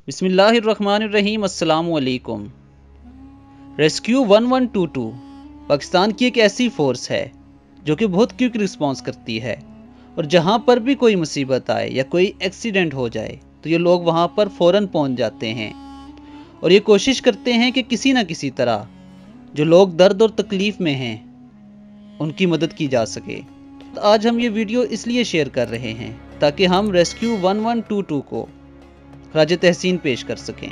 بسم اللہ الرحمن الرحیم۔ السلام علیکم۔ ریسکیو 1122 پاکستان کی ایک ایسی فورس ہے جو کہ بہت کوئک رسپانس کرتی ہے، اور جہاں پر بھی کوئی مصیبت آئے یا کوئی ایکسیڈنٹ ہو جائے تو یہ لوگ وہاں پر فوراً پہنچ جاتے ہیں اور یہ کوشش کرتے ہیں کہ کسی نہ کسی طرح جو لوگ درد اور تکلیف میں ہیں ان کی مدد کی جا سکے۔ آج ہم یہ ویڈیو اس لیے شیئر کر رہے ہیں تاکہ ہم ریسکیو 1122 کو خراج تحسین پیش کر سکیں۔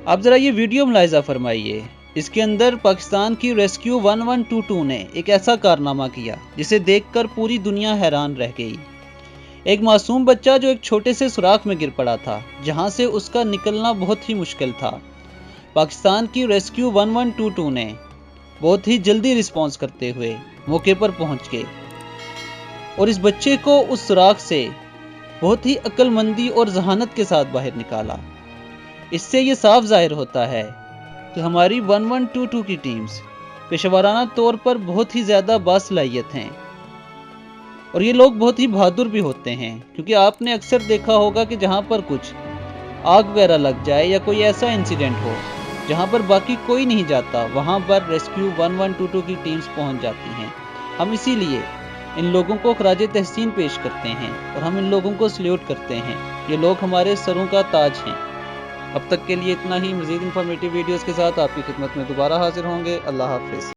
آپ ذرا یہ ویڈیو ملاحظہ فرمائیے۔ اس کے اندر پاکستان کی ریسکیو 1122 نے ایک ایسا کارنامہ کیا جسے دیکھ کر پوری دنیا حیران رہ گئی۔ ایک معصوم بچہ جو ایک چھوٹے سے سوراخ میں گر پڑا تھا، جہاں سے اس کا نکلنا بہت ہی مشکل تھا۔ پاکستان کی ریسکیو 1122 نے بہت ہی جلدی رسپانس کرتے ہوئے موقع پر پہنچ گئے اور اس بچے کو اس سوراخ سے بہت ہی عقل مندی اور ذہانت کے ساتھ باہر نکالا۔ اس سے یہ صاف ظاہر ہوتا ہے کہ ہماری 1122 کی ٹیمز پیشہ ورانہ طور پر بہت ہی زیادہ باصلاحیت ہیں، اور یہ لوگ بہت ہی بہادر بھی ہوتے ہیں، کیونکہ آپ نے اکثر دیکھا ہوگا کہ جہاں پر کچھ آگ وغیرہ لگ جائے یا کوئی ایسا انسیڈنٹ ہو جہاں پر باقی کوئی نہیں جاتا، وہاں پر ریسکیو 1122 کی ٹیمز پہنچ جاتی ہیں۔ ہم اسی لیے ان لوگوں کو خراج تحسین پیش کرتے ہیں اور ہم ان لوگوں کو سلیوٹ کرتے ہیں۔ یہ لوگ ہمارے سروں کا تاج ہیں۔ اب تک کے لیے اتنا ہی۔ مزید انفارمیٹیو ویڈیوز کے ساتھ آپ کی خدمت میں دوبارہ حاضر ہوں گے۔ اللہ حافظ۔